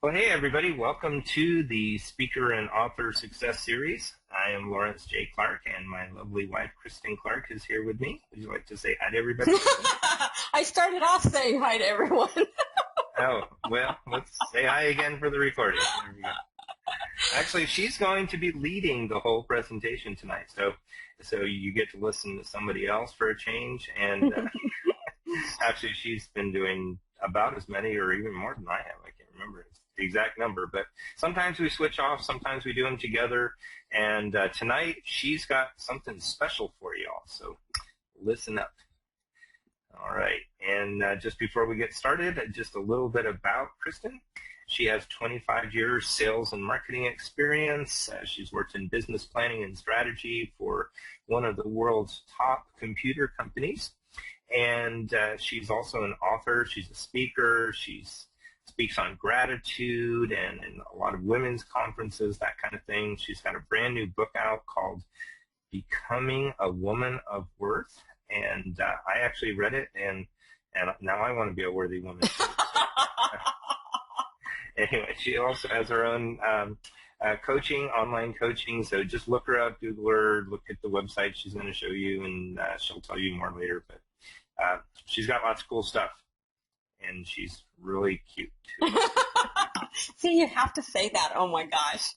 Well, hey, everybody. Welcome to the Speaker and Author Success Series. I am Lawrence J. Clark, and my lovely wife, Kristen Clark, is here with me. Would you like to say hi to everybody? I started off saying hi to everyone. Oh, well, let's say hi again for the recording. There we go. Actually, she's going to be leading the whole presentation tonight, so you get to listen to somebody else for a change. And actually, she's been doing about as many or even more than I have. I can't remember the exact number, but sometimes we switch off, sometimes we do them together. And tonight, she's got something special for y'all, so listen up. All right, and just before we get started, just a little bit about Kristen. She has 25 years sales and marketing experience. She's worked in business planning and strategy for one of the world's top computer companies. And she's also an author. She's a speaker. She speaks on gratitude and a lot of women's conferences, that kind of thing. She's got a brand new book out called Becoming a Woman of Worth. And I actually read it, and now I want to be a worthy woman. Anyway, she also has her own coaching, online coaching. So just look her up, Google her, look at the website she's going to show you, and she'll tell you more later. But she's got lots of cool stuff, and she's really cute, too. See, you have to say that. Oh, my gosh.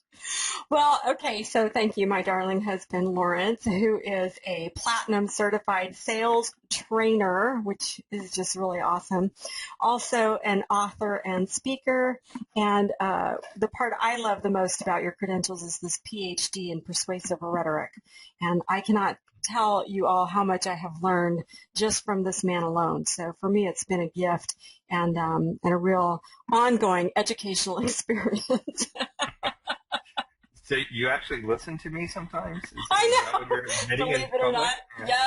Well, okay, so thank you, my darling husband, Lawrence, who is a platinum certified sales trainer, which is just really awesome. Also an author and speaker. And the part I love the most about your credentials is this PhD in persuasive rhetoric. And I cannot tell you all how much I have learned just from this man alone. So for me, it's been a gift and a real ongoing educational experience. So you actually listen to me sometimes? I know. Believe it or not. Yeah.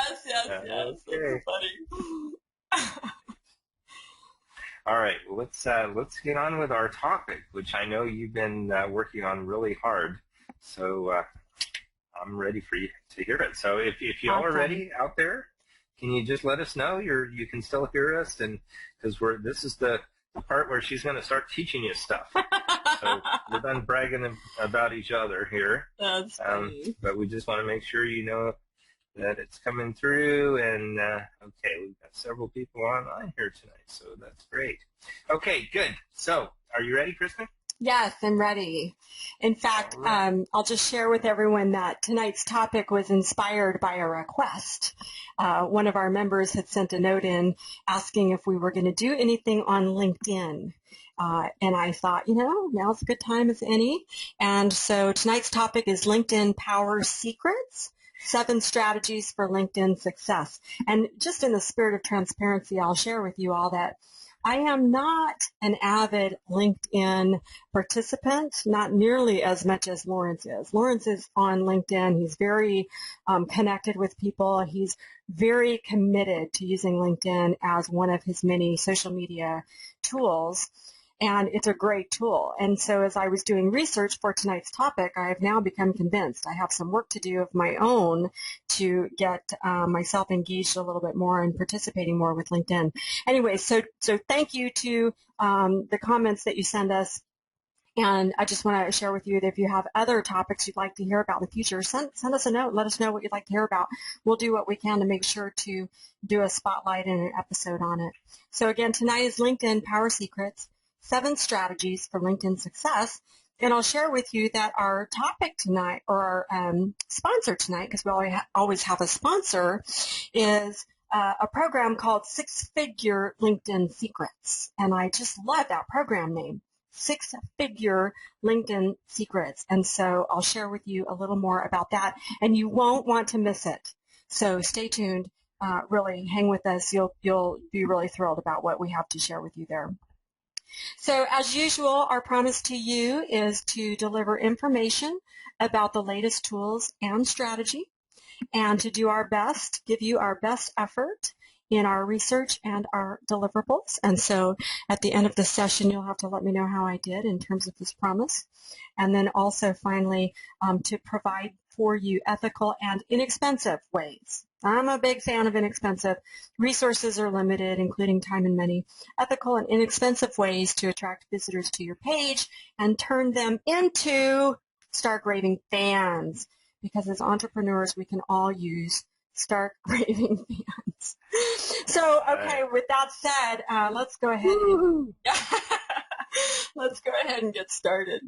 Yes. Okay. That's funny. All right, well, let's get on with our topic, which I know you've been working on really hard. So I'm ready for you to hear it. So if y'all are ready out there, can you just let us know you can still hear us? And because this is the part where she's going to start teaching you stuff. So we're done bragging about each other here. That's funny. But we just want to make sure you know that it's coming through. And, okay, we've got several people online here tonight, so that's great. Okay, good. So are you ready, Kristen? Yes, I'm ready. In fact, right. I'll just share with everyone that tonight's topic was inspired by a request. One of our members had sent a note in asking if we were going to do anything on LinkedIn. And I thought, now's a good time as any. And so tonight's topic is LinkedIn Power Secrets, 7 strategies for LinkedIn success. And just in the spirit of transparency, I'll share with you all that I am not an avid LinkedIn participant, not nearly as much as Lawrence is. Lawrence is on LinkedIn. He's very connected with people. He's very committed to using LinkedIn as one of his many social media tools. And it's a great tool. And so as I was doing research for tonight's topic, I have now become convinced I have some work to do of my own to get myself engaged a little bit more and participating more with LinkedIn. Anyway, so thank you to the comments that you send us. And I just want to share with you that if you have other topics you'd like to hear about in the future, send us a note. Let us know what you'd like to hear about. We'll do what we can to make sure to do a spotlight and an episode on it. So again, tonight is LinkedIn Power Secrets, 7 strategies for LinkedIn success. And I'll share with you that our topic tonight, or our sponsor tonight, because we always have a sponsor, is a program called 6-Figure LinkedIn Secrets. And I just love that program name, 6-Figure LinkedIn Secrets. And so I'll share with you a little more about that, and you won't want to miss it. So stay tuned. Really hang with us. You'll be really thrilled about what we have to share with you there. So as usual, our promise to you is to deliver information about the latest tools and strategy, and to do our best, give you our best effort in our research and our deliverables. And so at the end of the session, you'll have to let me know how I did in terms of this promise. And then also finally to provide for you ethical and inexpensive ways I'm a big fan of inexpensive. Resources are limited, including time and money. Ethical and inexpensive ways to attract visitors to your page and turn them into stark raving fans. Because as entrepreneurs, we can all use stark raving fans. So, okay, with that said, let's go ahead let's go ahead and get started.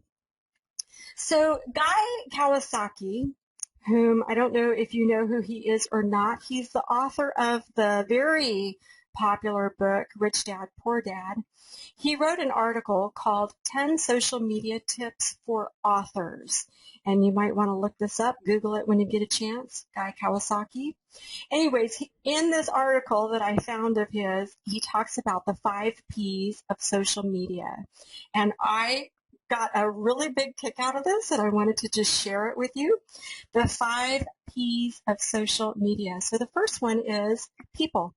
So Guy Kawasaki, whom I don't know if you know who he is or not, he's the author of the very popular book, Rich Dad, Poor Dad. He wrote an article called 10 Social Media Tips for Authors. And you might want to look this up, Google it when you get a chance, Guy Kawasaki. Anyways, in this article that I found of his, he talks about the 5 Ps of social media. And I got a really big kick out of this, and I wanted to just share it with you. The 5 Ps of social media. So the first one is people.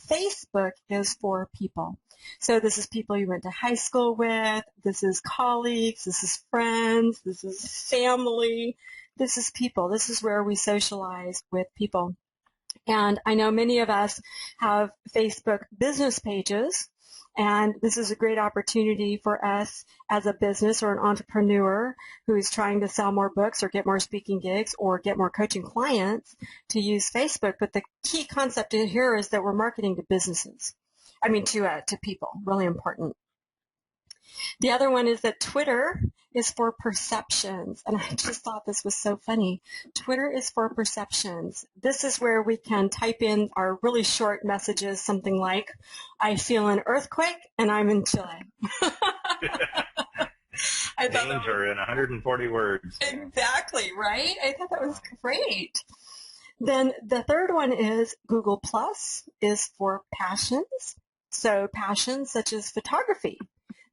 Facebook is for people. So this is people you went to high school with, this is colleagues, this is friends, this is family, this is people. This is where we socialize with people. And I know many of us have Facebook business pages, and this is a great opportunity for us as a business or an entrepreneur who is trying to sell more books or get more speaking gigs or get more coaching clients to use Facebook. But the key concept here is that we're marketing to businesses. To people. Really important. The other one is that Twitter is for perceptions. And I just thought this was so funny. Twitter is for perceptions. This is where we can type in our really short messages, something like, I feel an earthquake and I'm in Chile. Danger in 140 words. Exactly, right? I thought that was great. Then the third one is Google Plus is for passions. So passions such as photography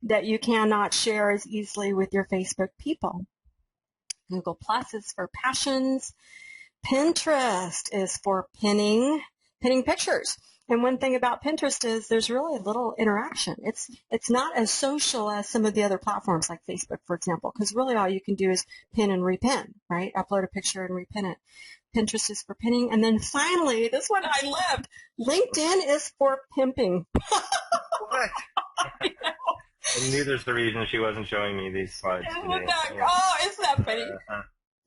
that you cannot share as easily with your Facebook people. Google Plus is for passions. Pinterest is for pinning pictures. And one thing about Pinterest is there's really little interaction. It's not as social as some of the other platforms like Facebook, for example, because really all you can do is pin and repin, right? Upload a picture and repin it. Pinterest is for pinning. And then finally, this one I loved, LinkedIn is for pimping. What? I knew there's the reason she wasn't showing me these slides today. Isn't that funny?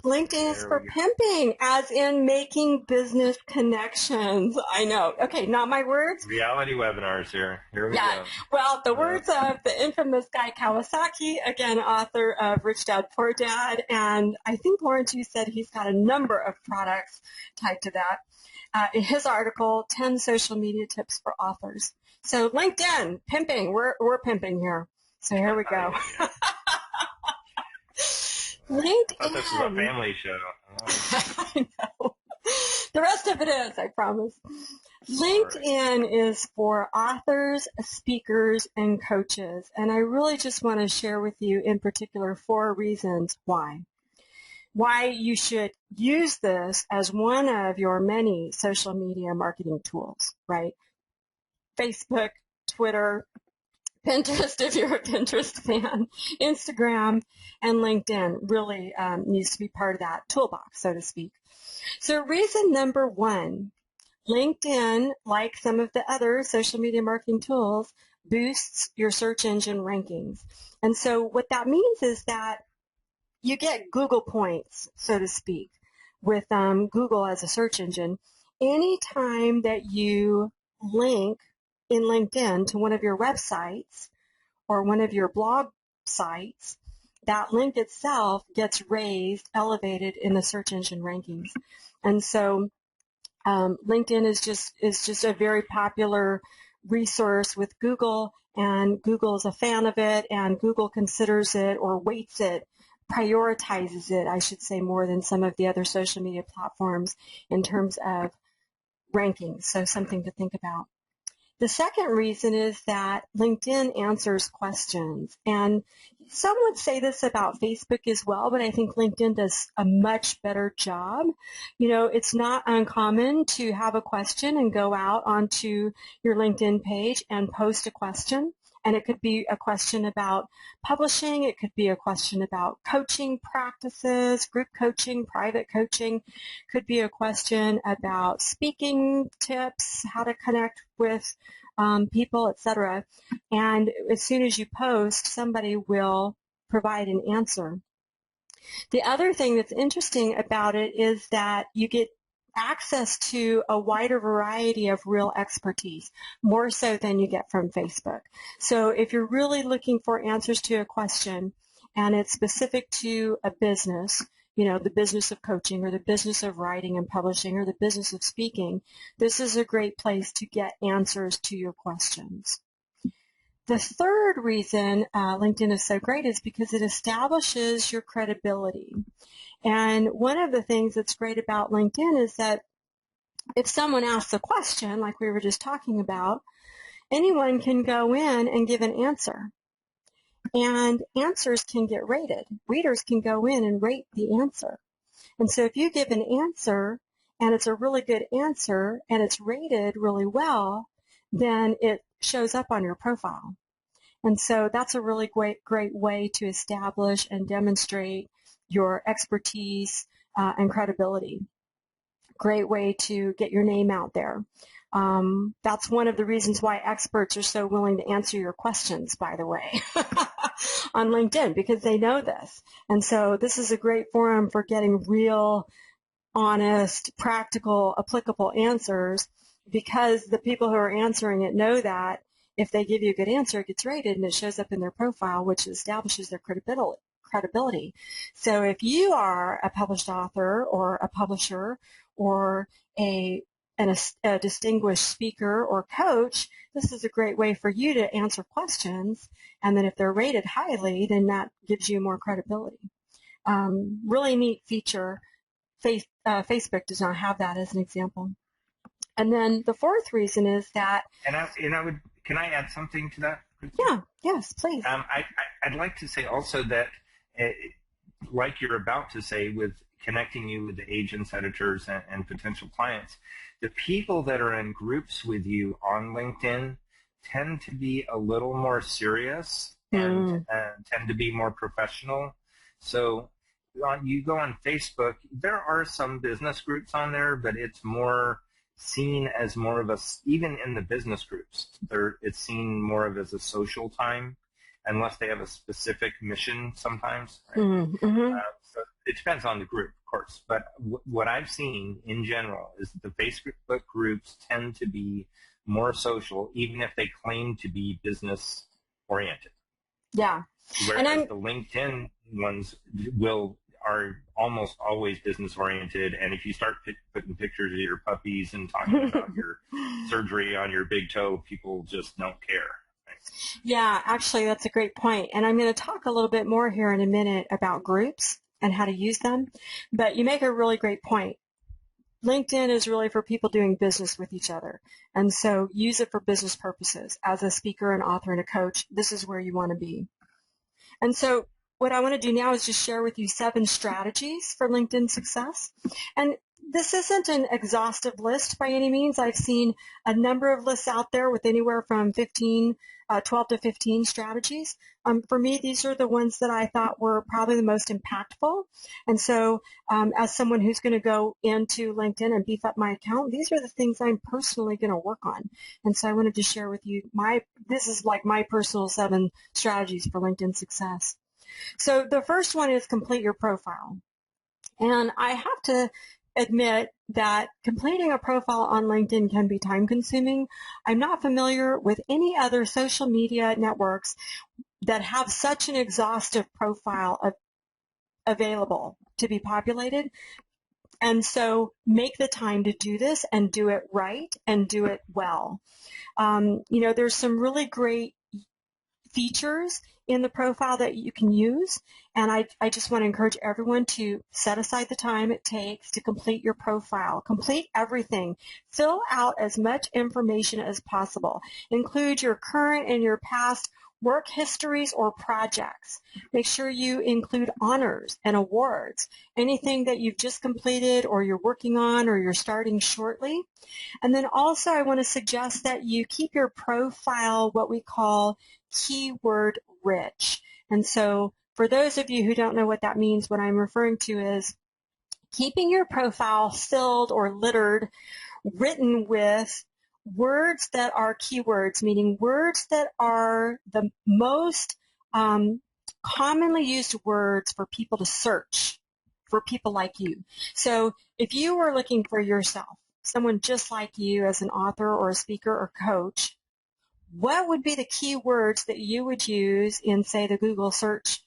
LinkedIn is for pimping, as in making business connections. I know. Okay, not my words. Reality webinars here. Here we go. Well, the words of the infamous Guy Kawasaki, again, author of Rich Dad, Poor Dad, and I think, Lawrence, you said he's got a number of products tied to that. In his article, 10 Social Media Tips for Authors. So LinkedIn, pimping. We're pimping here. So here we go. LinkedIn. I thought this was a family show. I know. The rest of it is, I promise. LinkedIn is for authors, speakers, and coaches. And I really just want to share with you in particular 4 reasons why. Why you should use this as one of your many social media marketing tools, right? Facebook, Twitter, Pinterest, if you're a Pinterest fan, Instagram, and LinkedIn really needs to be part of that toolbox, so to speak. So reason number 1, LinkedIn, like some of the other social media marketing tools, boosts your search engine rankings. And so what that means is that you get Google points, so to speak, with Google as a search engine. Anytime that you link in LinkedIn to one of your websites or one of your blog sites, that link itself gets raised, elevated in the search engine rankings. And so LinkedIn is just a very popular resource with Google, and Google is a fan of it, and Google considers it or weights it, prioritizes it, I should say, more than some of the other social media platforms in terms of rankings. So something to think about. The second reason is that LinkedIn answers questions. And some would say this about Facebook as well, but I think LinkedIn does a much better job. You know, it's not uncommon to have a question and go out onto your LinkedIn page and post a question And it could be a question about publishing. It could be a question about coaching practices, group coaching, private coaching. Could be a question about speaking tips, how to connect with people, etc. And as soon as you post, somebody will provide an answer. The other thing that's interesting about it is that you get access to a wider variety of real expertise, more so than you get from Facebook. So if you're really looking for answers to a question and it's specific to a business, the business of coaching or the business of writing and publishing or the business of speaking, this is a great place to get answers to your questions. The third reason LinkedIn is so great is because it establishes your credibility. And one of the things that's great about LinkedIn is that if someone asks a question, like we were just talking about, anyone can go in and give an answer. And answers can get rated. Readers can go in and rate the answer. And so if you give an answer and it's a really good answer and it's rated really well, then it shows up on your profile. And so that's a really great way to establish and demonstrate your expertise and credibility. Great way to get your name out there. That's one of the reasons why experts are so willing to answer your questions, by the way, on LinkedIn, because they know this. And so this is a great forum for getting real, honest, practical, applicable answers, because the people who are answering it know that if they give you a good answer, it gets rated and it shows up in their profile, which establishes their credibility. So if you are a published author or a publisher or a distinguished speaker or coach, this is a great way for you to answer questions. And then if they're rated highly, then that gives you more credibility. Really neat feature. Facebook does not have that as an example. And then the fourth reason is that... Can I add something to that? Yeah, yes, please. I'd like to say also that, like you're about to say, with connecting you with the agents, editors, and potential clients, the people that are in groups with you on LinkedIn tend to be a little more serious and tend to be more professional. So you go on Facebook, there are some business groups on there, but it's more seen as more of even in the business groups, it's seen more of as a social time, unless they have a specific mission sometimes. Right? So it depends on the group, of course. But what I've seen in general is the Facebook groups tend to be more social, even if they claim to be business oriented. Yeah. Whereas the LinkedIn ones are almost always business oriented, and if you start putting pictures of your puppies and talking about your surgery on your big toe, people just don't care. Right? Yeah, actually that's a great point. And I'm going to talk a little bit more here in a minute about groups and how to use them. But you make a really great point. LinkedIn is really for people doing business with each other. And so use it for business purposes. As a speaker, an author, and a coach, this is where you want to be. And so what I want to do now is just share with you 7 strategies for LinkedIn success. And this isn't an exhaustive list by any means. I've seen a number of lists out there with anywhere from 12 to 15 strategies. For me, these are the ones that I thought were probably the most impactful. And so as someone who's going to go into LinkedIn and beef up my account, these are the things I'm personally going to work on. And so I wanted to share with you this is like my personal 7 strategies for LinkedIn success. So the first one is complete your profile. And I have to admit that completing a profile on LinkedIn can be time consuming. I'm not familiar with any other social media networks that have such an exhaustive profile available to be populated. And so make the time to do this and do it right and do it well. There's some really great features in the profile that you can use, and I just want to encourage everyone to set aside the time it takes to complete your profile. Complete everything. Fill out as much information as possible. Include your current and your past work histories or projects. Make sure you include honors and awards, anything that you've just completed or you're working on or you're starting shortly. And then also I want to suggest that you keep your profile what we call keyword rich. And so for those of you who don't know what that means, what I'm referring to is keeping your profile filled or littered, written with words that are keywords, meaning words that are the most commonly used words for people to search, for people like you. So if you were looking for yourself, someone just like you as an author or a speaker or coach, what would be the keywords that you would use in, say, the Google search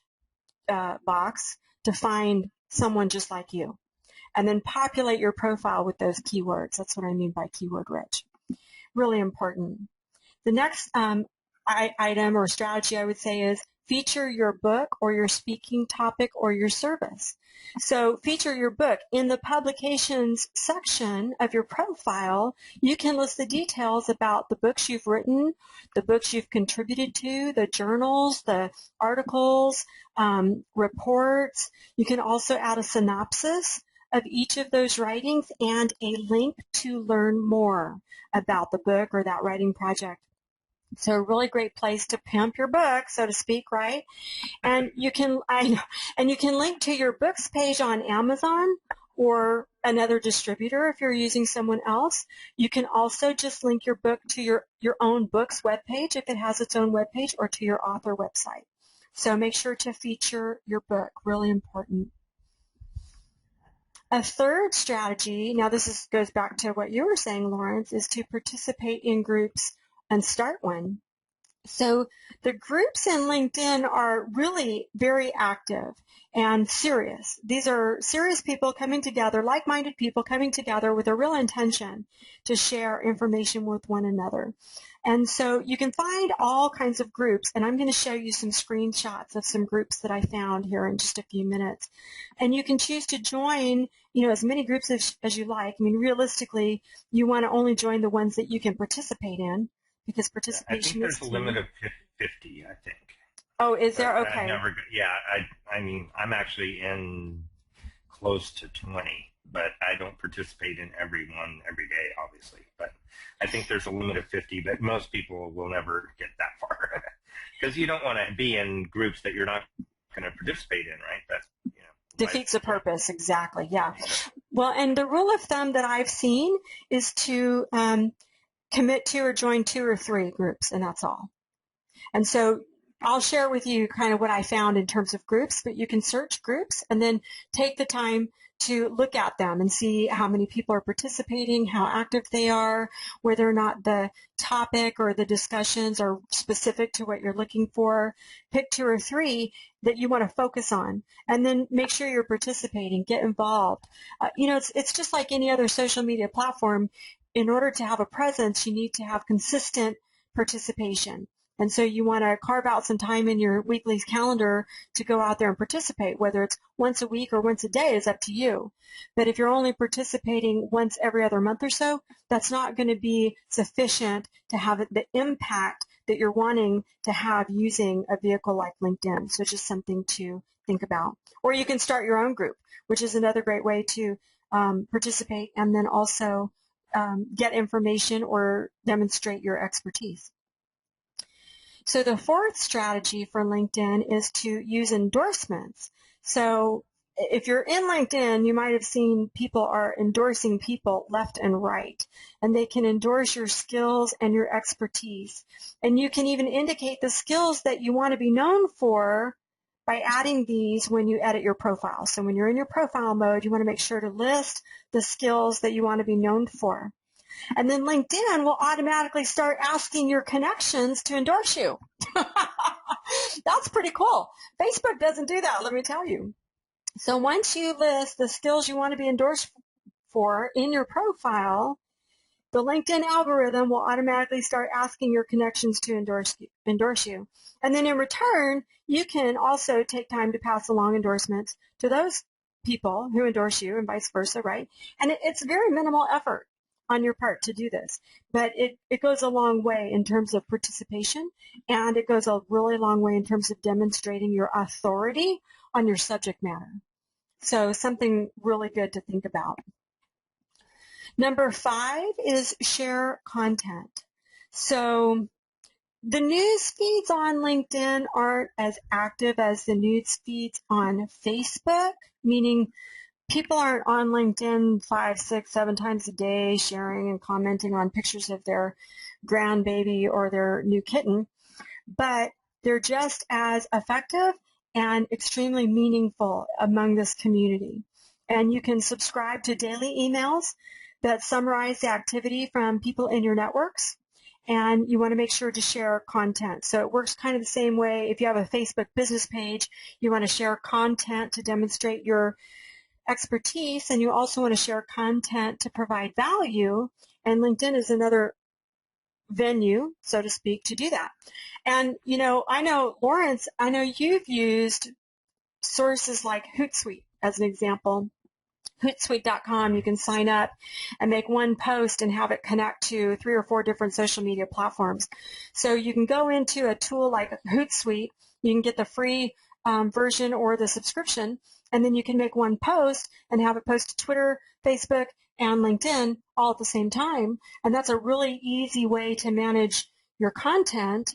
box to find someone just like you? And then populate your profile with those keywords. That's what I mean by keyword rich. Really important. The next item or strategy I would say is feature your book or your speaking topic or your service. So feature your book. In the publications section of your profile, you can list the details about the books you've written, the books you've contributed to, the journals, the articles, reports. You can also add a synopsis of each of those writings and a link to learn more about the book or that writing project. So a really great place to pimp your book, so to speak, right? And you can link to your books page on Amazon or another distributor if you're using someone else. You can also just link your book to your own book's webpage if it has its own webpage, or to your author website. So make sure to feature your book, really important. A third strategy, now this goes back to what you were saying, Lawrence, is to participate in groups and start one. So the groups in LinkedIn are really very active and serious. These are serious people coming together, like-minded people coming together with a real intention to share information with one another. And so you can find all kinds of groups, and I'm going to show you some screenshots of some groups that I found here in just a few minutes. And you can choose to join, as many groups as you like. I mean, realistically, you want to only join the ones that you can participate in, because participation is key. I think there's a limit of 50, I think. Oh, is there? Okay. I mean, I'm actually in close to 20, but I don't participate in every one every day, obviously. But I think there's a limit of 50, but most people will never get that far because you don't want to be in groups that you're not going to participate in, right? That defeats the purpose, exactly. Yeah. Well, and the rule of thumb that I've seen is to commit to or join 2 or 3 groups, and that's all. And so I'll share with you kind of what I found in terms of groups, but you can search groups and then take the time to look at them and see how many people are participating, how active they are, whether or not the topic or the discussions are specific to what you're looking for. Pick 2 or 3 that you want to focus on, and then make sure you're participating, get involved. It's just like any other social media platform. In order to have a presence, you need to have consistent participation. And so you want to carve out some time in your weekly calendar to go out there and participate, whether it's once a week or once a day is up to you. But if you're only participating once every other month or so, that's not going to be sufficient to have the impact that you're wanting to have using a vehicle like LinkedIn. So just something to think about. Or you can start your own group, which is another great way to participate and then also get information or demonstrate your expertise. So the fourth strategy for LinkedIn is to use endorsements. So if you're in LinkedIn, you might have seen people are endorsing people left and right, and they can endorse your skills and your expertise. And you can even indicate the skills that you want to be known for by adding these when you edit your profile. So when you're in your profile mode, you want to make sure to list the skills that you want to be known for. And then LinkedIn will automatically start asking your connections to endorse you. That's pretty cool. Facebook doesn't do that, let me tell you. So once you list the skills you want to be endorsed for in your profile, the LinkedIn algorithm will automatically start asking your connections to endorse you. And then in return, you can also take time to pass along endorsements to those people who endorse you and vice versa, right? And it's very minimal effort on your part to do this. But it goes a long way in terms of participation, and it goes a really long way in terms of demonstrating your authority on your subject matter. So something really good to think about. Number 5 is share content. So the news feeds on LinkedIn aren't as active as the news feeds on Facebook, meaning people aren't on LinkedIn 5, 6, 7 times a day sharing and commenting on pictures of their grandbaby or their new kitten, but they're just as effective and extremely meaningful among this community. And you can subscribe to daily emails that summarize the activity from people in your networks, and you want to make sure to share content. So it works kind of the same way. If you have a Facebook business page, you want to share content to demonstrate your expertise, and you also want to share content to provide value, and LinkedIn is another venue, so to speak, to do that. And, I know, Lawrence, I know you've used sources like Hootsuite as an example. Hootsuite.com, you can sign up and make one post and have it connect to 3 or 4 different social media platforms. So you can go into a tool like Hootsuite, you can get the free version or the subscription, and then you can make one post and have it post to Twitter, Facebook, and LinkedIn all at the same time. And that's a really easy way to manage your content,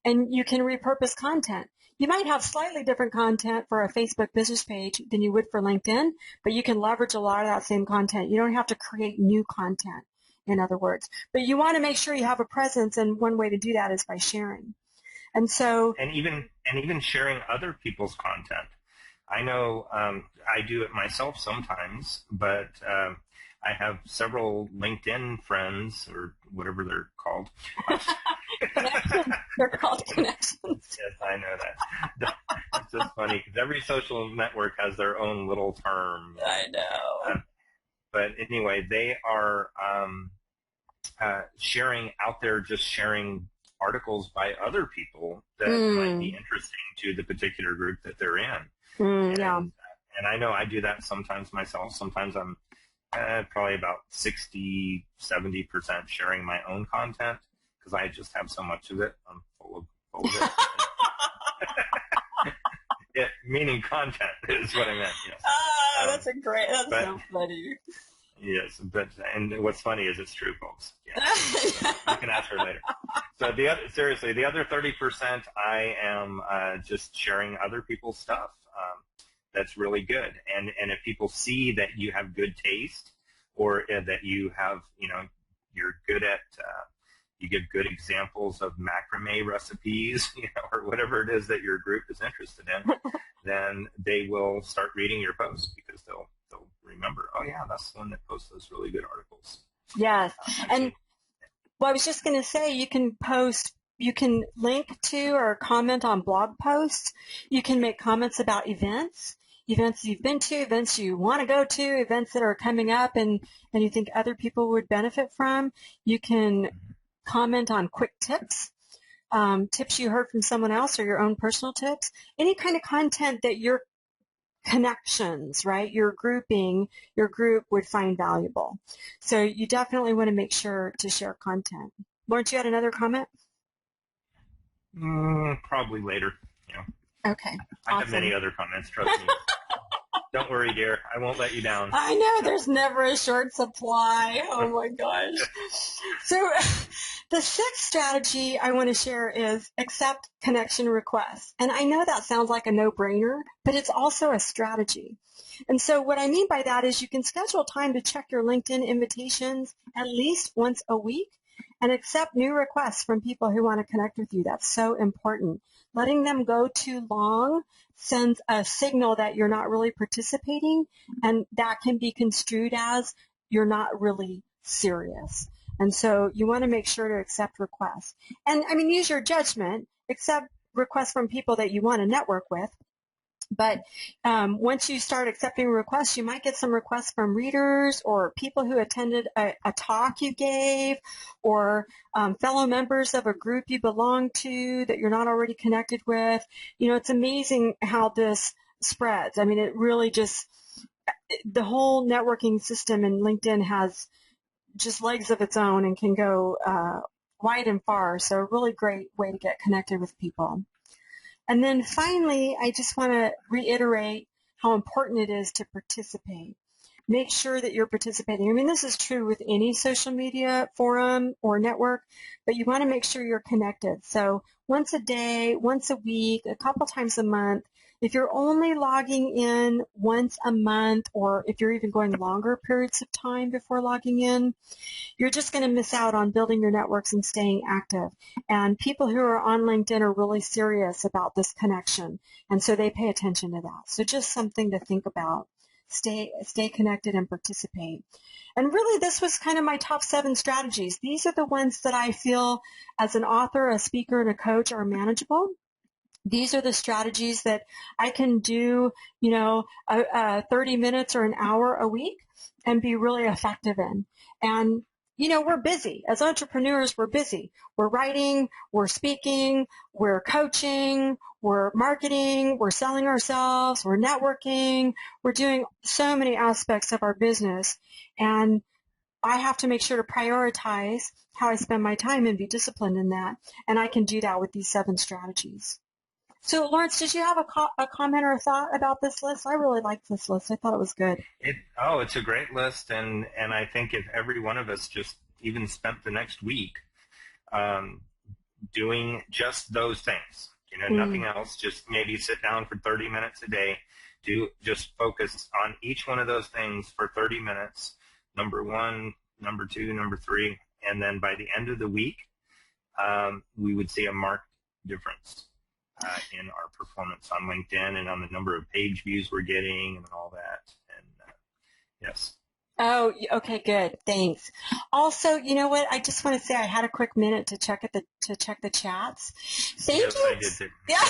and you can repurpose content. You might have slightly different content for a Facebook business page than you would for LinkedIn, but you can leverage a lot of that same content. You don't have to create new content, in other words. But you want to make sure you have a presence, and one way to do that is by sharing. And even sharing other people's content. I know I do it myself sometimes, but I have several LinkedIn friends, or whatever they're called. Connections. They're called connections. Yes, I know that. It's just funny because every social network has their own little term. I know. But anyway, they are sharing out there, just sharing articles by other people that might be interesting to the particular group that they're in. And I know I do that sometimes myself. Sometimes I'm probably about 60, 70% sharing my own content because I just have so much of it. I'm full of it. Yeah, meaning content is what I meant. Yes. That's so funny. Yes, and what's funny is it's true, folks. Yeah. So you can ask her later. So the other 30%, I am just sharing other people's stuff. That's really good. And if people see that you have good taste, or that you have, you're good at, you give good examples of macrame recipes, or whatever it is that your group is interested in, then they will start reading your posts because they'll remember, oh yeah, that's the one that posts those really good articles. Yes. I was just going to say, you can link to or comment on blog posts. You can make comments about events you've been to, events you want to go to, events that are coming up and you think other people would benefit from. You can comment on quick tips, tips you heard from someone else or your own personal tips, any kind of content that your connections, right, your group would find valuable. So you definitely want to make sure to share content. Lawrence, you had another comment? Probably later. Okay. I have many other comments, trust me. Don't worry, dear. I won't let you down. I know. There's never a short supply. Oh, my gosh. So the 6th strategy I want to share is accept connection requests. And I know that sounds like a no-brainer, but it's also a strategy. And so what I mean by that is you can schedule time to check your LinkedIn invitations at least once a week and accept new requests from people who want to connect with you. That's so important. Letting them go too long sends a signal that you're not really participating, and that can be construed as you're not really serious. And so you want to make sure to accept requests. And, use your judgment. Accept requests from people that you want to network with. But once you start accepting requests, you might get some requests from readers or people who attended a talk you gave, or fellow members of a group you belong to that you're not already connected with. It's amazing how this spreads. It really just, the whole networking system in LinkedIn has just legs of its own and can go wide and far. So a really great way to get connected with people. And then finally, I just want to reiterate how important it is to participate. Make sure that you're participating. I mean, this is true with any social media forum or network, but you want to make sure you're connected. So once a day, once a week, a couple times a month. If you're only logging in once a month, or if you're even going longer periods of time before logging in, you're just going to miss out on building your networks and staying active. And people who are on LinkedIn are really serious about this connection, and so they pay attention to that. So just something to think about. Stay connected and participate. And really, this was kind of my top 7 strategies. These are the ones that I feel as an author, a speaker, and a coach are manageable. These are the strategies that I can do, 30 minutes or an hour a week and be really effective in. And, we're busy. As entrepreneurs, we're busy. We're writing, we're speaking, we're coaching, we're marketing, we're selling ourselves, we're networking, we're doing so many aspects of our business. And I have to make sure to prioritize how I spend my time and be disciplined in that. And I can do that with these 7 strategies. So, Lawrence, did you have a comment or a thought about this list? I really liked this list. I thought it was good. It's a great list, and I think if every one of us just even spent the next week doing just those things, nothing else, just maybe sit down for 30 minutes a day, just focus on each one of those things for 30 minutes, number 1, number 2, number 3, and then by the end of the week, we would see a marked difference in our performance on LinkedIn and on the number of page views we're getting and all that. And yes. Oh, okay, good. Thanks. Also, you know what? I just want to say I had a quick minute to check the chats. Thank you. I did too. Yeah.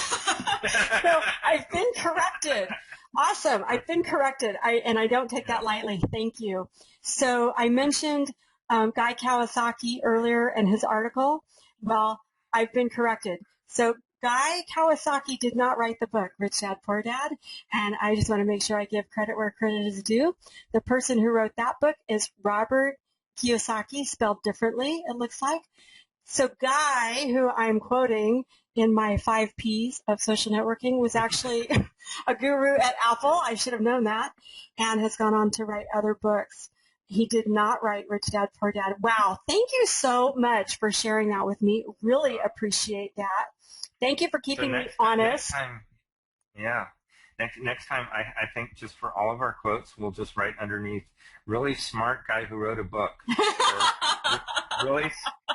So I've been corrected. Awesome. I've been corrected. And I don't take that lightly. Thank you. So I mentioned Guy Kawasaki earlier in his article. Well, I've been corrected. So Guy Kawasaki did not write the book, Rich Dad, Poor Dad, and I just want to make sure I give credit where credit is due. The person who wrote that book is Robert Kiyosaki, spelled differently, it looks like. So Guy, who I'm quoting in my 5 Ps of social networking, was actually a guru at Apple. I should have known that, and has gone on to write other books. He did not write Rich Dad, Poor Dad. Wow, thank you so much for sharing that with me. Really appreciate that. Thank you for keeping me honest. Next time, I think just for all of our quotes, we'll just write underneath, really smart guy who wrote a book.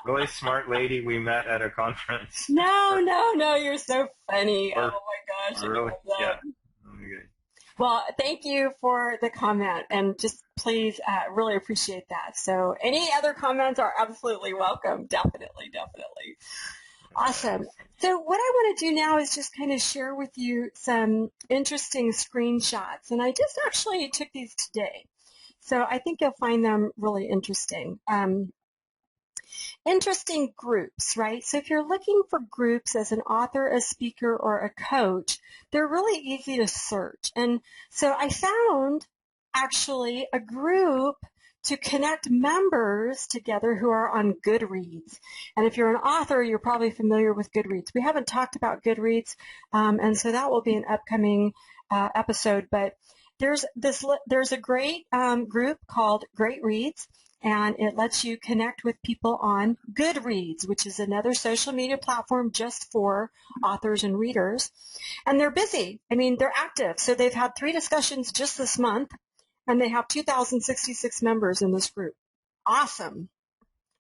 really smart lady we met at a conference. No, you're so funny. Oh my gosh. Really? Yeah. Okay. Well, thank you for the comment, and just please really appreciate that. So any other comments are absolutely welcome. Definitely. Awesome. So what I want to do now is just kind of share with you some interesting screenshots. And I just actually took these today. So I think you'll find them really interesting. Interesting groups, right? So if you're looking for groups as an author, a speaker, or a coach, they're really easy to search. And so I found actually a group to connect members together who are on Goodreads. And if you're an author, you're probably familiar with Goodreads. We haven't talked about Goodreads, and so that will be an upcoming episode. But there's a great group called Great Reads, and it lets you connect with people on Goodreads, which is another social media platform just for authors and readers. And they're busy. I mean, they're active. So they've had 3 discussions just this month, and they have 2,066 members in this group. Awesome.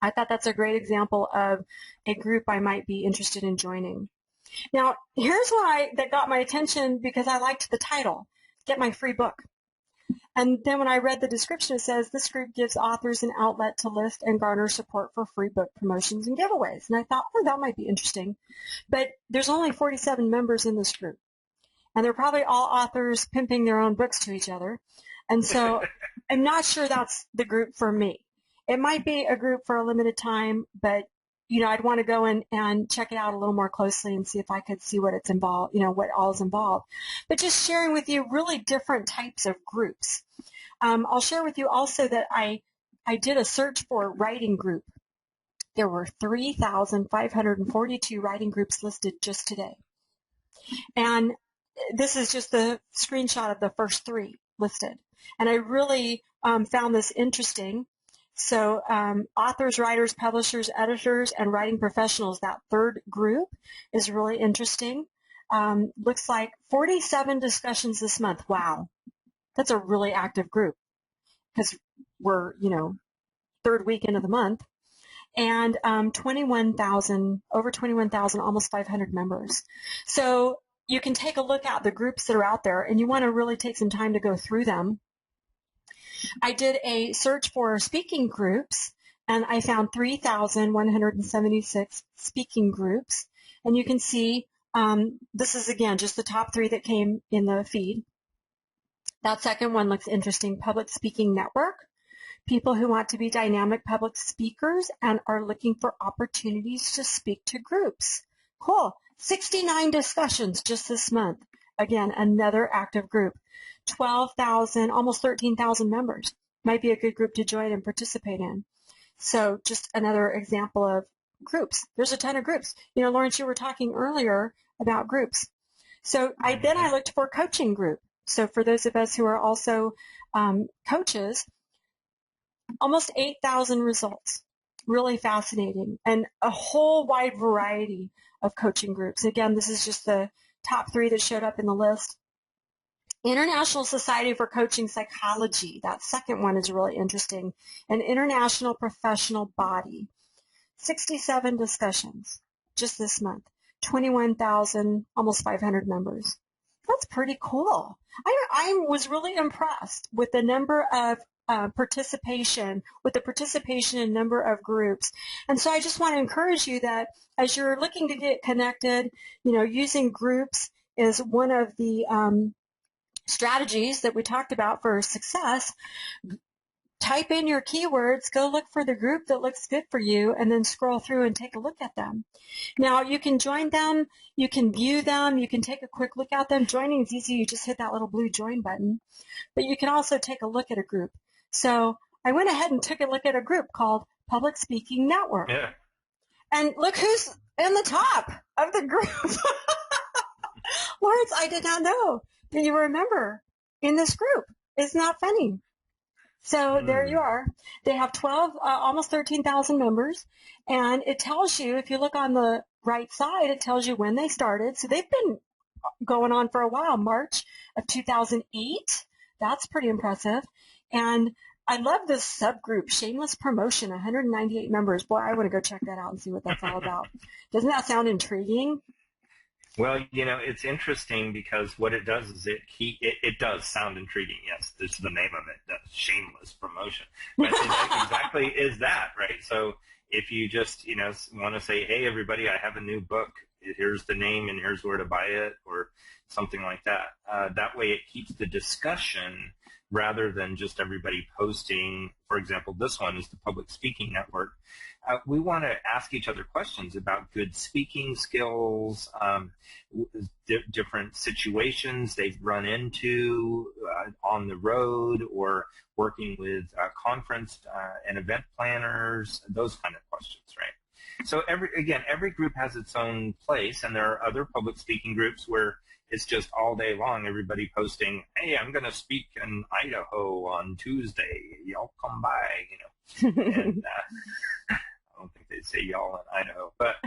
I thought that's a great example of a group I might be interested in joining. Now, here's why that got my attention, because I liked the title, Get My Free Book. And then when I read the description, it says this group gives authors an outlet to list and garner support for free book promotions and giveaways. And I thought, that might be interesting. But there's only 47 members in this group. And they're probably all authors pimping their own books to each other. And so I'm not sure that's the group for me. It might be a group for a limited time, but, I'd want to go in and check it out a little more closely and see if I could see what it's involved, what all is involved. But just sharing with you really different types of groups. I'll share with you also that I I did a search for writing group. There were 3,542 writing groups listed just today. And this is just the screenshot of the first 3 listed. And I really found this interesting. So authors, writers, publishers, editors, and writing professionals, that third group is really interesting. Looks like 47 discussions this month. Wow. That's a really active group because we're, third week into the month. And 21,000, over 21,000, almost 500 members. So you can take a look at the groups that are out there, and you want to really take some time to go through them. I did a search for speaking groups, and I found 3,176 speaking groups. And you can see this is, again, just the top 3 that came in the feed. That second one looks interesting, Public Speaking Network. People who want to be dynamic public speakers and are looking for opportunities to speak to groups. Cool. 69 discussions just this month. Again, another active group. 12,000, almost 13,000 members. Might be a good group to join and participate in. So just another example of groups. There's a ton of groups. Lawrence, you were talking earlier about groups. So then I looked for coaching group. So for those of us who are also coaches, almost 8,000 results. Really fascinating. And a whole wide variety of coaching groups. Again, this is just the top 3 that showed up in the list. International Society for Coaching Psychology. That second one is really interesting. An international professional body. 67 discussions just this month. 21,000, almost 500 members. That's pretty cool. I was really impressed with the number of participation in number of groups. And so I just want to encourage you that as you're looking to get connected, using groups is one of the strategies that we talked about for success. Type in your keywords, go look for the group that looks good for you, and then scroll through and take a look at them. Now, you can join them, you can view them, you can take a quick look at them. Joining is easy. You just hit that little blue join button. But you can also take a look at a group. So I went ahead and took a look at a group called Public Speaking Network. Yeah. And look who's in the top of the group. Lawrence, I did not know that you were a member in this group. Isn't that funny? So there you are. They have almost 13,000 members, and it tells you, if you look on the right side, it tells you when they started. So they've been going on for a while, March of 2008. That's pretty impressive. And I love this subgroup, Shameless Promotion, 198 members. Boy, I want to go check that out and see what that's all about. Doesn't that sound intriguing? Well, it's interesting because what it does is it does sound intriguing. Yes, this is the name of it, Shameless Promotion. But it exactly is that, right? So if you just, want to say, hey, everybody, I have a new book. Here's the name and here's where to buy it, or something like that. That way it keeps the discussion rather than just everybody posting. For example, this one is the Public Speaking Network. We want to ask each other questions about good speaking skills, different situations they've run into on the road or working with conference and event planners, those kind of questions, right? So every group has its own place, and there are other public speaking groups where it's just all day long, everybody posting, hey, I'm going to speak in Idaho on Tuesday. Y'all come by, And I don't think they'd say y'all in Idaho, but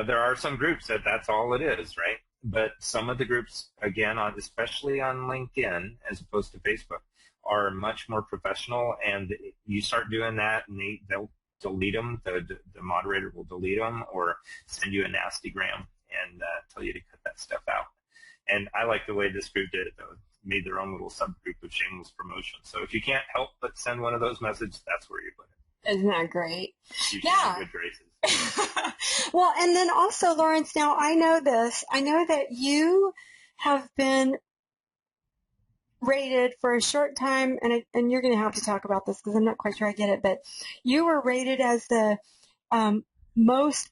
there are some groups that's all it is, right? But some of the groups, again, especially on LinkedIn as opposed to Facebook, are much more professional, and you start doing that, and they'll delete them. The moderator will delete them or send you a nasty gram and tell you to cut that stuff out. And I like the way this group did it, though. Made their own little subgroup of Shameless Promotion. So if you can't help but send one of those messages, that's where you put it. Isn't that great? Yeah. Good graces. Well, and then also, Lawrence, now I know this. I know that you have been rated for a short time, and you're going to have to talk about this because I'm not quite sure I get it, but you were rated as the most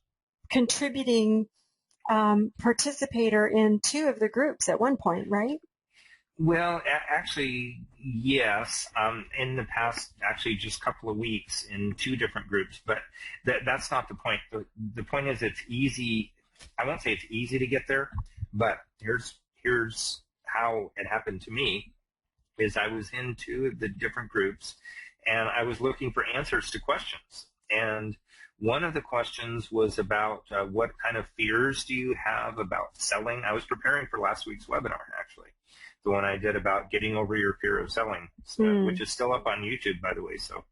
contributing participator in 2 of the groups at one point, right? Well, actually, yes. In the past, actually, just a couple of weeks in two different groups, but that's not the point. The point is, it's easy. I won't say it's easy to get there, but here's how it happened to me. Is I was in two of the different groups, and I was looking for answers to questions. And one of the questions was about what kind of fears do you have about selling? I was preparing for last week's webinar, actually, the one I did about getting over your fear of selling, which is still up on YouTube, by the way. So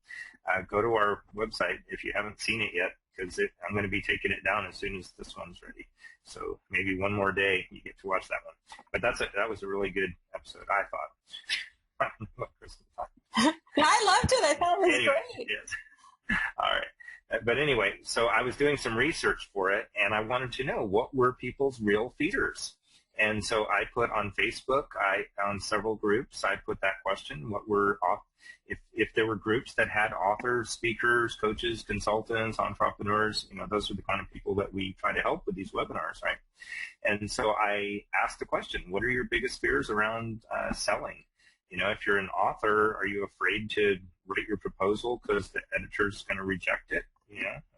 go to our website if you haven't seen it yet, because I'm going to be taking it down as soon as this one's ready. So maybe one more day you get to watch that one. But that was a really good episode, I thought. I don't know what Kristen thought. I loved it. I thought it was great. Yes. All right. But anyway, so I was doing some research for it, and I wanted to know what were people's real fears. And so I put on Facebook, on several groups, I put that question: what were if there were groups that had authors, speakers, coaches, consultants, entrepreneurs, those are the kind of people that we try to help with these webinars, right? And so I asked the question: what are your biggest fears around selling? If you're an author, are you afraid to write your proposal because the editor's going to reject it?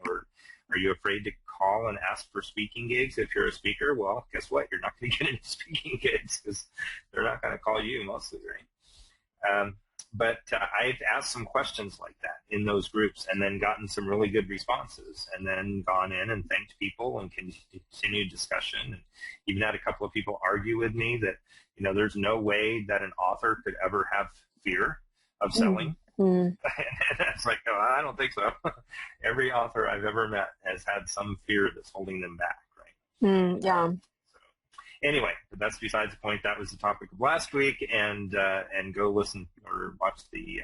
Or are you afraid to call and ask for speaking gigs if you're a speaker? Well, guess what? You're not going to get any speaking gigs because they're not going to call you mostly, right? But I've asked some questions like that in those groups and then gotten some really good responses, and then gone in and thanked people and continued discussion, and even had a couple of people argue with me that there's no way that an author could ever have fear of selling. And it's like, oh, I don't think so. Every author I've ever met has had some fear that's holding them back, right? Yeah. So anyway, but that's besides the point. That was the topic of last week, and go listen or watch the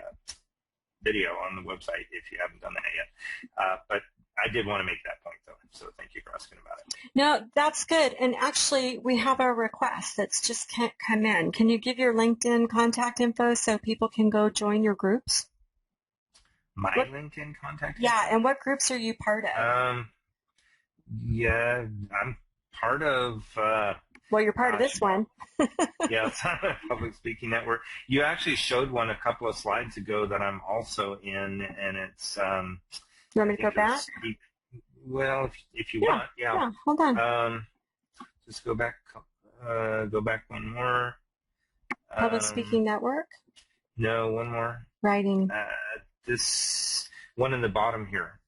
video on the website if you haven't done that yet. But I did want to make that point, though, so thank you for asking about it. No, that's good. And actually, we have a request that's just come in. Can you give your LinkedIn contact info so people can go join your groups? LinkedIn contact info? Yeah, and what groups are you part of? Yeah, I'm part of... well, you're part of this one. Yeah, it's on a public speaking network. You actually showed one a couple of slides ago that I'm also in, and it's... you want me to go back? Well, if you want, yeah. Yeah, hold on. Just go back one more. Public speaking network? No, one more. Writing. This one in the bottom here.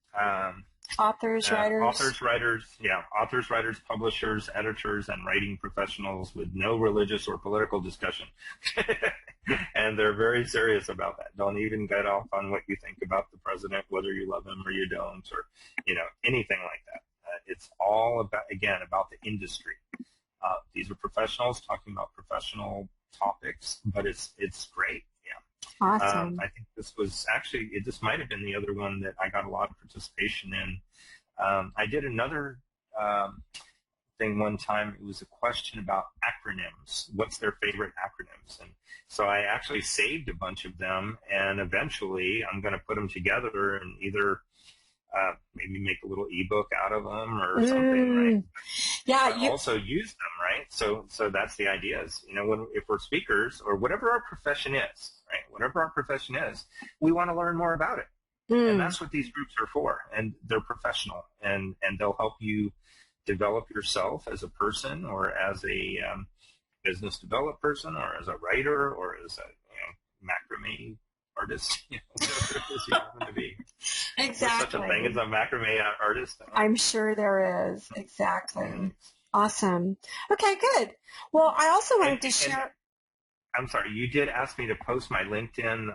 Authors, writers. Authors, writers, publishers, editors, and writing professionals with no religious or political discussion. And they're very serious about that. Don't even get off on what you think about the president, whether you love him or you don't, or anything like that. It's all about the industry. These are professionals talking about professional topics, but it's great. Yeah. Awesome. I think this might have been the other one that I got a lot of participation in. I did another thing one time. It was a question about acronyms. What's their favorite acronyms? And so I actually saved a bunch of them, and eventually I'm going to put them together and either maybe make a little ebook out of them or something, right? Yeah. Also use them, right? So that's the idea is, if we're speakers or whatever our profession is, right? Whatever our profession is, we want to learn more about it. And that's what these groups are for. And they're professional, and they'll help you develop yourself as a person, or as a business developed person, or as a writer, or as a macrame artist, whatever it is you happen to be. Exactly. There's such a thing as a macrame artist. I'm sure there is. Exactly. Awesome. Okay, good. Well, I also wanted to share. I'm sorry, you did ask me to post my LinkedIn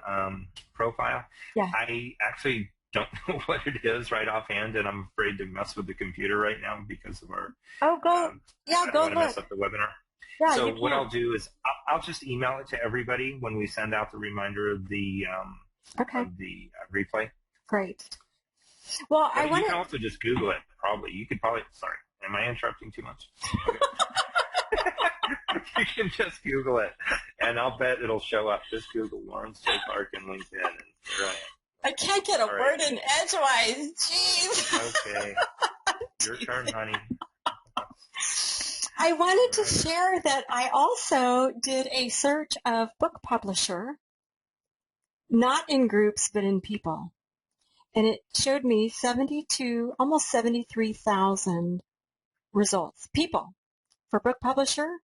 profile. Yeah. I actually don't know what it is right offhand, and I'm afraid to mess with the computer right now because of our. Go go look. Mess up the webinar. Yeah, so what I'll do is I'll just email it to everybody when we send out the reminder of the replay. Great. Well, you can also just Google it. Probably you could probably. Sorry, am I interrupting too much? Okay. You can just Google it, and I'll bet it'll show up. Just Google Lawrence J. Clark and LinkedIn, and there I am. I can't get a word in edgewise. Jeez. Okay. Your turn, honey. I wanted to share that I also did a search of book publisher, not in groups, but in people. And it showed me almost 73,000 results. People for book publisher.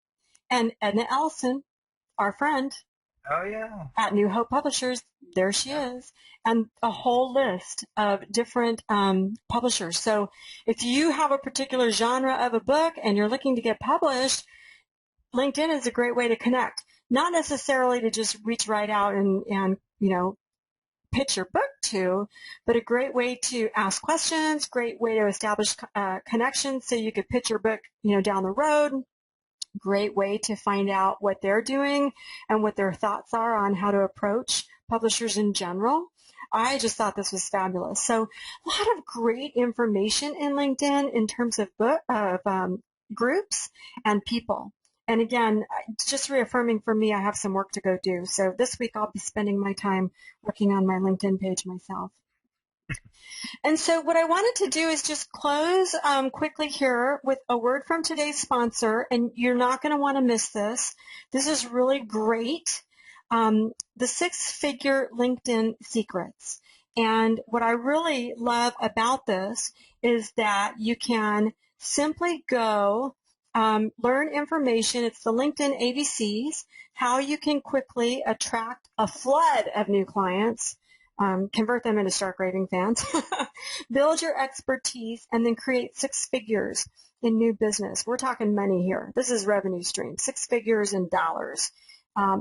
And Edna Ellison, our friend, Oh, yeah. at New Hope Publishers, there she is, and a whole list of different publishers. So if you have a particular genre of a book and you're looking to get published, LinkedIn is a great way to connect. Not necessarily to just reach right out and pitch your book to, but a great way to ask questions, great way to establish connections so you could pitch your book, down the road. Great way to find out what they're doing and what their thoughts are on how to approach publishers in general. I just thought this was fabulous. So a lot of great information in LinkedIn in terms of groups and people. And again, just reaffirming for me, I have some work to go do. So this week I'll be spending my time working on my LinkedIn page myself. And so what I wanted to do is just close quickly here with a word from today's sponsor, and you're not going to want to miss this. This is really great. The 6-Figure LinkedIn Secrets. And what I really love about this is that you can simply go learn information. It's the LinkedIn ABCs, how you can quickly attract a flood of new clients, convert them into stark raving fans, build your expertise, and then create 6 figures in new business. We're talking money here. This is revenue stream, 6 figures in dollars.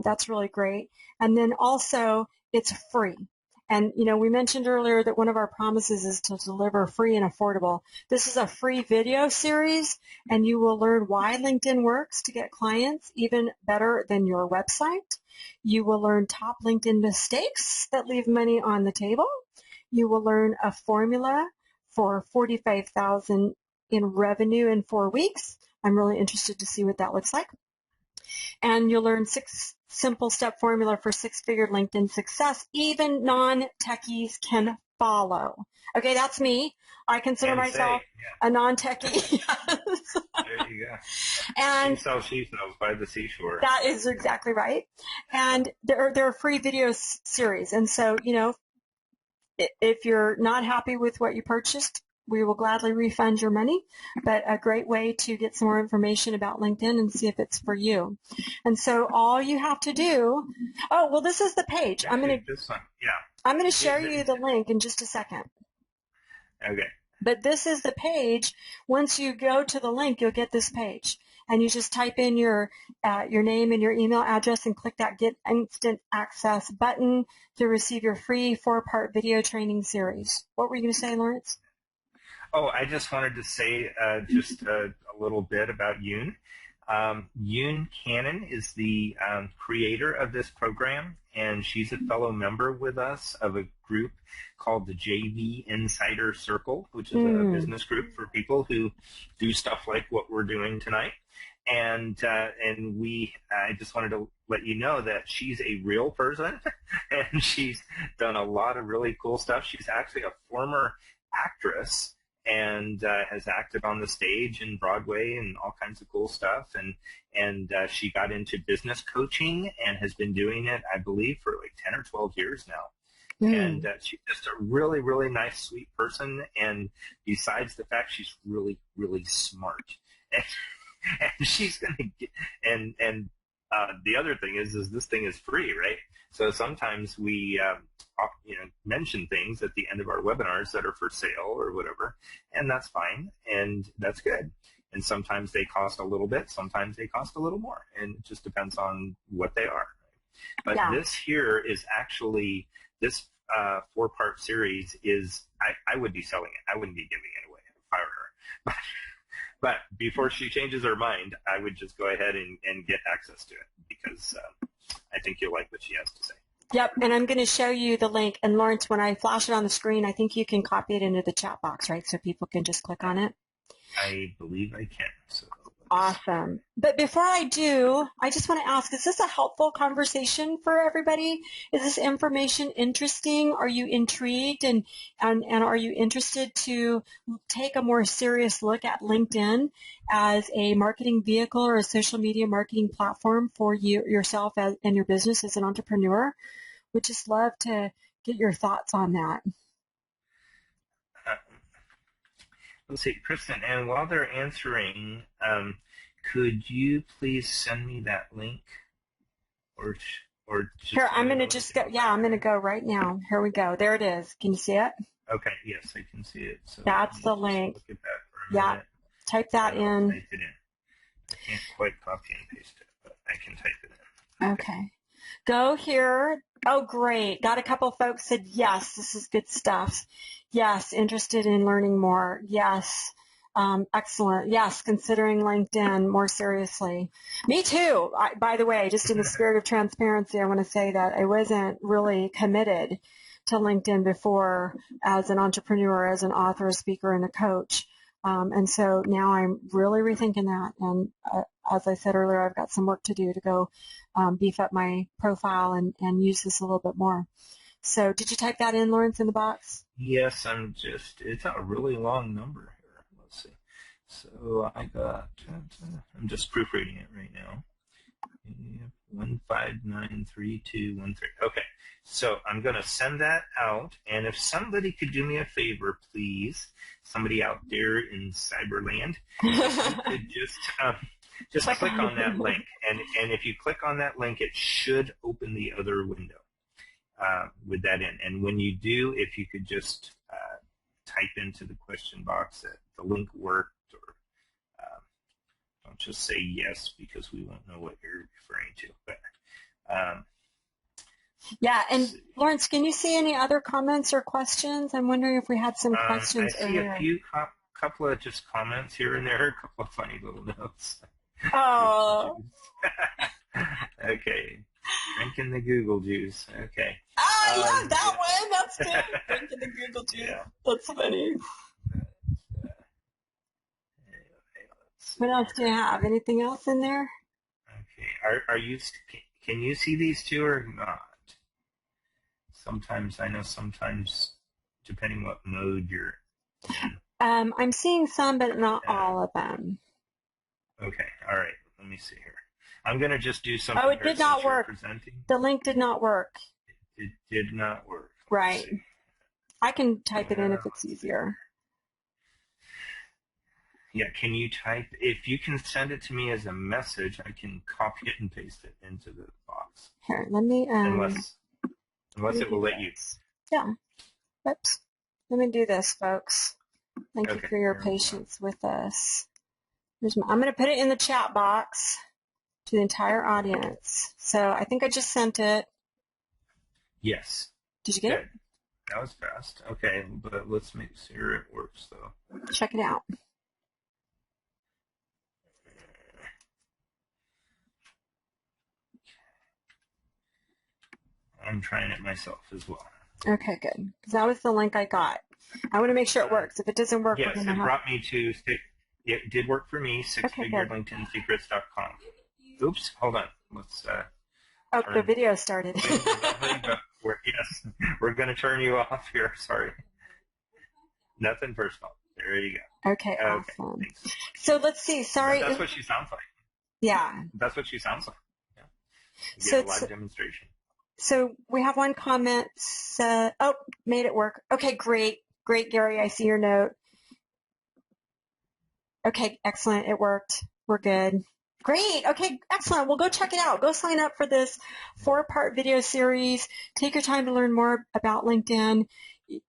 That's really great. And then also, it's free. And, we mentioned earlier that one of our promises is to deliver free and affordable. This is a free video series, and you will learn why LinkedIn works to get clients even better than your website. You will learn top LinkedIn mistakes that leave money on the table. You will learn a formula for $45,000 in revenue in 4 weeks. I'm really interested to see what that looks like. And you'll learn 6 simple step formula for 6-figure LinkedIn success. Even non-techies can follow. Okay, that's me. I consider myself a non-techie. Yes. There you go. And she sells by the seashore. That is exactly right. And there are free video series. And so, if you're not happy with what you purchased, we will gladly refund your money, but a great way to get some more information about LinkedIn and see if it's for you. And so all you have to do, this is the page. I'm going to share you the link in just a second. Okay. But this is the page. Once you go to the link, you'll get this page. And you just type in your name and your email address and click that Get Instant Access button to receive your free 4-part video training series. What were you going to say, Lawrence? Oh, I just wanted to say just a little bit about Yoon. Yoon Cannon is the creator of this program, and she's a fellow member with us of a group called the JV Insider Circle, which is a business group for people who do stuff like what we're doing tonight. And I just wanted to let you know that she's a real person, and she's done a lot of really cool stuff. She's actually a former actress and has acted on the stage and Broadway and all kinds of cool stuff. And she got into business coaching and has been doing it, I believe, for like 10 or 12 years now. And she's just a really, really nice, sweet person. And besides the fact she's really, really smart. And she's going to get, and the other thing is this thing is free, right? So sometimes we, mention things at the end of our webinars that are for sale or whatever, and that's fine, and that's good. And sometimes they cost a little bit, sometimes they cost a little more, and it just depends on what they are. But this here is actually, this 4-part series is, I would be selling it. I wouldn't be giving it away. I'd fire her. But before she changes her mind, I would just go ahead and get access to it, because I think you'll like what she has to say. Yep, and I'm going to show you the link. And Lawrence, when I flash it on the screen, I think you can copy it into the chat box, right? So people can just click on it. I believe I can. So Awesome. But before I do, I just want to ask, is this a helpful conversation for everybody? Is this information interesting? Are you intrigued and are you interested to take a more serious look at LinkedIn as a marketing vehicle or a social media marketing platform for yourself and your business as an entrepreneur? Would just love to get your thoughts on that. Let's see, Kristen, and while they're answering, could you please send me that link? Or just here, I'm going to just go. Yeah, I'm going to go right now. Here we go. There it is. Can you see it? Okay, yes, I can see it. So that's the link. Look at that for a minute. Type that in. Type it in. I can't quite copy and paste it, but I can type it in. Okay. Go here. Oh, great. Got a couple folks said, yes, this is good stuff. Yes, interested in learning more. Yes. Excellent. Yes, considering LinkedIn more seriously. Me too. By the way, just in the spirit of transparency, I want to say that I wasn't really committed to LinkedIn before as an entrepreneur, as an author, a speaker, and a coach. And so now I'm really rethinking that. And as I said earlier, I've got some work to do to go beef up my profile and use this a little bit more. So did you type that in, Lawrence, in the box? Yes, it's a really long number here. Let's see. So I'm just proofreading it right now. 1593213. Okay, so I'm going to send that out, and if somebody could do me a favor, please, somebody out there in Cyberland, if you could just click on that link, and if you click on that link, it should open the other window with that in. And when you do, if you could just type into the question box that the link worked, or don't just say yes because we won't know what you're referring to. But yeah, and Lawrence, can you see any other comments or questions? I'm wondering if we had some questions earlier. I see a few couple of just comments here and there, a couple of funny little notes. Oh. Okay. Drinking the Google juice. Okay. Yeah, that one. That's good. Drinking the Google juice. Yeah. That's funny. What else do you have? Anything else in there? Okay. Can you see these two or not? Sometimes, depending what mode you're in. I'm seeing some, but not all of them. Okay. All right. Let me see here. I'm going to just do something. Oh, it did not work. Presenting. The link did not work. It did not work. Right. I can type it in if it's easier. Yeah, can you type, if you can send it to me as a message, I can copy it and paste it into the box. Here, let me, unless it will let you. Yeah. Oops. Let me do this, folks. Thank you for your patience with us. I'm going to put it in the chat box to the entire audience. So I think I just sent it. Yes. Did you get it? That was fast. Okay, but let's make sure it works, though. Check it out. I'm trying it myself as well. Okay, good. Because that was the link I got. I want to make sure it works. If it doesn't work, yes, it brought me to. It did work for me. SixFigureLinkedInSecrets.com. Oops, hold on. Let's. The video started. We're going to turn you off here. Sorry. Nothing personal. There you go. Okay, awesome. Thanks. So let's see. Sorry. That's what she sounds like. Yeah. That's what she sounds like. Yeah. So a live demonstration. So we have one comment. Made it work. Okay, great. Great, Gary. I see your note. Okay, excellent. It worked. We're good. Great. Okay, excellent. Well, go check it out. Go sign up for this 4-part video series. Take your time to learn more about LinkedIn.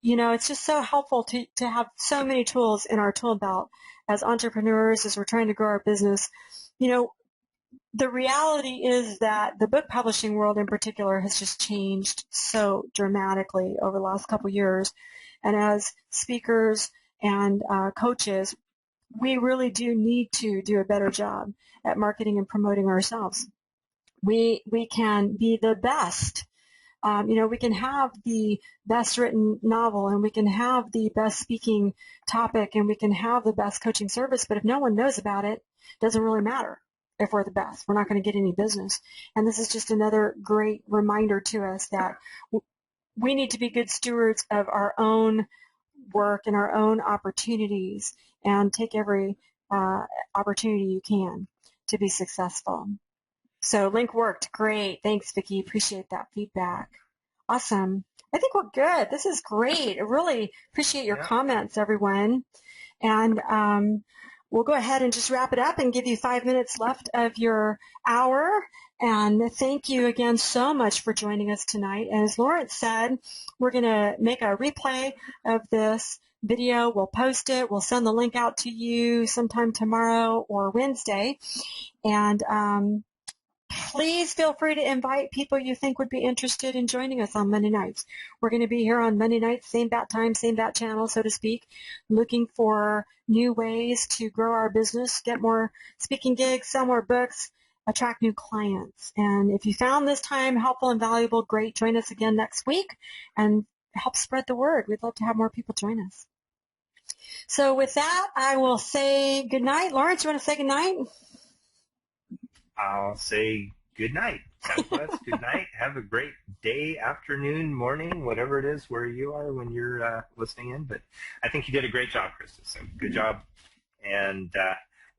You know, it's just so helpful to have so many tools in our tool belt as entrepreneurs, as we're trying to grow our business. You know, the reality is that the book publishing world in particular has just changed so dramatically over the last couple of years. And as speakers and coaches, we really do need to do a better job at marketing and promoting ourselves. We can be the best. We can have the best written novel, and we can have the best speaking topic, and we can have the best coaching service, but if no one knows about it, doesn't really matter if we're the best. We're not going to get any business. And this is just another great reminder to us that we need to be good stewards of our own work and our own opportunities and take every opportunity you can to be successful. So link worked. Great. Thanks, Vicki. Appreciate that feedback. Awesome. I think we're good. This is great. I really appreciate your comments, everyone. And we'll go ahead and just wrap it up and give you 5 minutes left of your hour. And thank you again so much for joining us tonight. And as Lawrence said, we're going to make a replay of this video. We'll post it. We'll send the link out to you sometime tomorrow or Wednesday. And please feel free to invite people you think would be interested in joining us on Monday nights. We're going to be here on Monday nights, same bat time, same bat channel, so to speak, looking for new ways to grow our business, get more speaking gigs, sell more books, attract new clients. And if you found this time helpful and valuable, great. Join us again next week and help spread the word. We'd love to have more people join us. So with that, I will say good night. Lawrence, you want to say good night? I'll say good night, Southwest. Good night. Have a great day, afternoon, morning, whatever it is where you are when you're listening in. But I think you did a great job, Kristen. So good job. And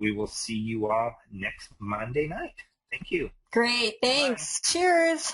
we will see you all next Monday night. Thank you. Great. Thanks. Bye. Cheers.